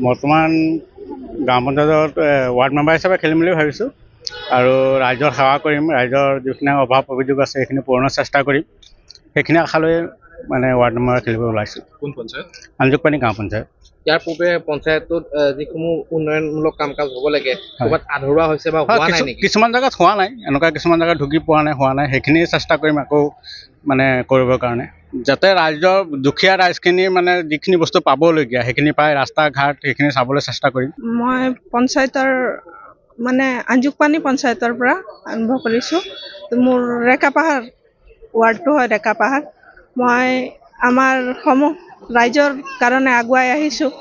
বৰ্তমান গাঁও পঞ্চায়তত ৱাৰ্ড মেম্বাৰ হিচাপে খেলিম বুলি ভাবিছোঁ আৰু ৰাইজৰ সেৱা কৰিম। ৰাইজৰ যিখিনি অভাৱ অভিযোগ আছে সেইখিনি পূৰণৰ চেষ্টা কৰিম। সেইখিনি আশা লৈ মানে ৱাৰ্ড মেম্বাৰ খেলিব ওলাইছোঁ। কোন পঞ্চায়ত? আঞ্জুকপানী গাঁও পঞ্চায়ত। ইয়াৰ পূৰ্বে পঞ্চায়তত যিসমূহ উন্নয়নমূলক কাম কাজ হ'ব লাগে ক'ৰবাত আধৰুৱা হৈছে বা হোৱা নাই নেকি? কিছুমান জেগাত হোৱা নাই, এনেকুৱা কিছুমান জেগাত ঢুকি পোৱা নাই, হোৱা নাই। সেইখিনি চেষ্টা কৰিম আকৌ মানে কৰিবৰ কাৰণে, যাতে ৰাইজৰ দুখীয়া ৰাইজখিনিৰ মানে যিখিনি বস্তু পাবলগীয়া সেইখিনি পাই, ৰাস্তা ঘাট সেইখিনি চাবলৈ চেষ্টা কৰিম। মই পঞ্চায়তৰ মানে আঞ্জুকপানী পঞ্চায়তৰ পৰা আৰম্ভ কৰিছোঁ। মোৰ ৰেকাপাহাৰ ৱাৰ্ডটো হয় ৰেকাপাহাৰ। মই আমাৰ সমূহ ৰাইজৰ কাৰণে আগুৱাই আহিছোঁ।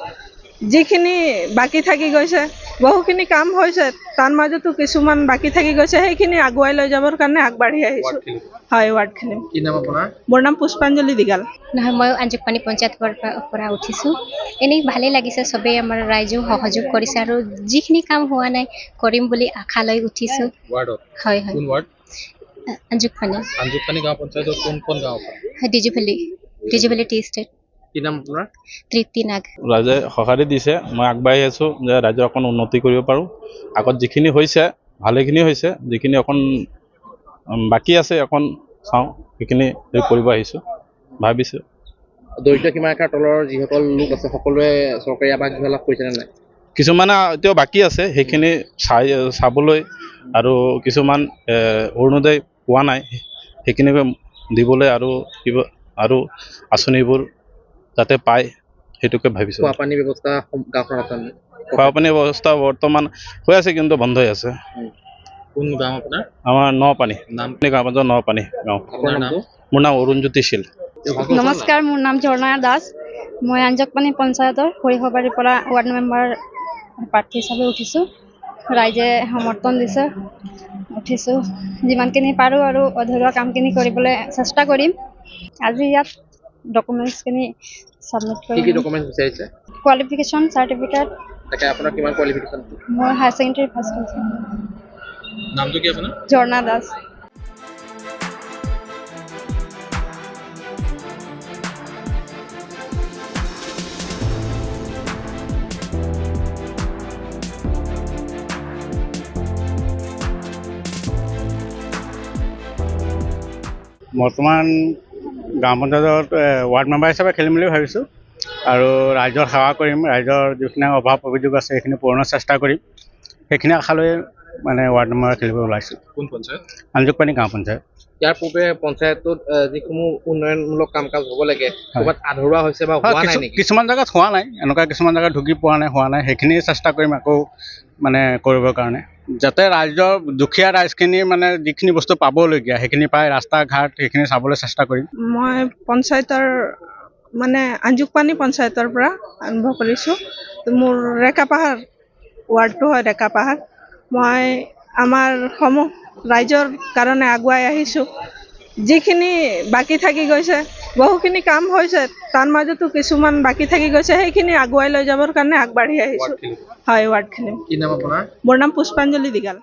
যিখিনি বাকী থাকি গৈছে, বহুখিনি কাম হৈছে, তাৰ মাজতো কিছুমান বাকী থাকি গৈছে, সেইখিনি আগুৱাই লৈ যাবৰ কাৰণে আগবাঢ়ি আহিছোঁ। হয়, ৱাৰ্ড খেলিম। কি নাম আপোনাৰ? মোৰ নাম পুষ্পাঞ্জলি দিগাল। নহয়, মই আঞ্জুকপানী পঞ্চায়তৰ পৰা উঠিছোঁ। এনেই ভালেই লাগিছে, চবেই আমাৰ ৰাইজেও সহযোগ কৰিছে আৰু যিখিনি কাম হোৱা নাই কৰিম বুলি আশা লৈ উঠিছোঁ। ৱাৰ্ডত? হয় হয়, কোন ৱাৰ্ড? আঞ্জুকপানী। আঞ্জুকপানী গাঁও পঞ্চায়তত কোন গাঁও? ডিজিভেলি টি ষ্টেট। কি নাম আপোনাৰ? তৃপ্তি নাগ। ৰাইজে সঁহাৰি দিছে, মই আগবাঢ়ি আছোঁ যে ৰাইজৰ অকণ উন্নতি কৰিব পাৰোঁ। আগত যিখিনি হৈছে ভালেখিনি হৈছে, যিখিনি অকণ বাকী আছে অকণ চাওঁ, সেইখিনি কৰিব আহিছোঁ ভাবিছোঁ। দৰিদ্ৰ সীমাৰেখাৰ তলৰ যিসকল লোক আছে সকলোৱে চৰকাৰী আৱাস গৃহ লাভ কৰিছেনে নাই? কিছুমানে এতিয়াও বাকী আছে, সেইখিনি চাবলৈ আৰু কিছুমান অৰুণোদয় পোৱা নাই, সেইখিনি দিবলৈ আৰু আঁচনিবোৰ যাতে পায় সেইটোকে ভাবিছোঁ। খোৱা পানীৰ ব্যৱস্থা গাঁওখনত আছে? খোৱা পানীৰ ব্যৱস্থা বৰ্তমান হৈ আছে, কিন্তু বন্ধ হৈ আছে। কোন গাঁও আপোনাৰ? আমাৰ নপানী নাম? গাঁও পঞ্চায়ত নপানী গাঁও। আপোনাৰ নাম? মোৰ নাম অৰুণজ্যোতি শীল। নমস্কাৰ, মোৰ নাম ঝৰ্ণা দাস। মই আঞ্জুকপানী পঞ্চায়তৰ সৰিয়হবাৰীৰ পৰা ৱাৰ্ড মেম্বাৰ প্ৰাৰ্থী হিচাপে উঠিছোঁ। ৰাইজে সমৰ্থন দিছে, উঠিছোঁ। যিমানখিনি পাৰোঁ আৰু অধৰুৱা কামখিনি কৰিবলৈ চেষ্টা কৰিম। আজি ইয়াত ডকুমেণ্টছখিনি ছাবমিট কি কি কৰিম। ডকুমেণ্ট বিচাৰিছে? Qualification certificate. তাকে আপোনাৰ কিমান কোৱালিফিকেশ্যন? মোৰ হায়াৰ ছেকেণ্ডেৰী ফাৰ্ষ্ট হৈছিল। নামটো কি আপোনাৰ? ঝৰ্ণা দাস। বৰ্তমান গাঁও পঞ্চায়তত ৱাৰ্ড মেম্বাৰ হিচাপে খেলিম বুলি ভাবিছোঁ আৰু ৰাইজৰ সেৱা কৰিম। ৰাইজৰ যিখিনি অভাৱ অভিযোগ আছে সেইখিনি পূৰণৰ চেষ্টা কৰিম। সেইখিনি আশা লৈ মানে ৱাৰ্ড মেম্বাৰ খেলিব ওলাইছোঁ। কোন পঞ্চায়ত? আঞ্জুকপানী গাঁও পঞ্চায়ত। ইয়াৰ পূৰ্বে পঞ্চায়তত যিসমূহ উন্নয়নমূলক কাম কাজ হ'ব লাগে ক'ৰবাত আধৰুৱা হৈছে বা হোৱা নাই নেকি? কিছুমান জেগাত হোৱা নাই, এনেকুৱা কিছুমান জেগাত ঢুকি পোৱা নাই, হোৱা নাই। সেইখিনি চেষ্টা কৰিম আকৌ মানে কৰিবৰ কাৰণে, যাতে ৰাইজৰ দুখীয়া ৰাইজখিনিৰ মানে যিখিনি বস্তু পাবলগীয়া সেইখিনি পাই, ৰাস্তা ঘাট সেইখিনি চাবলৈ চেষ্টা কৰিম। মই পঞ্চায়তৰ মানে আঞ্জুকপানী পঞ্চায়তৰ পৰা আৰম্ভ কৰিছোঁ। মোৰ ৰেকাপাহাৰ ৱাৰ্ডটো হয় ৰেকাপাহাৰ। মই আমাৰ সমূহ ৰাইজৰ কাৰণে আগুৱাই আহিছোঁ। যিখিনি বাকী থাকি গৈছে, বহুখিনি কাম হৈছে, তাৰ মাজতো কিছুমান বাকী থাকি গৈছে, সেইখিনি আগুৱাই লৈ যাবৰ কাৰণে আগবাঢ়ি আহিছোঁ। হয়, ৱাৰ্ড খেলিম। কি নাম আপোনাৰ? মোৰ নাম পুষ্পাঞ্জলি দিগাল।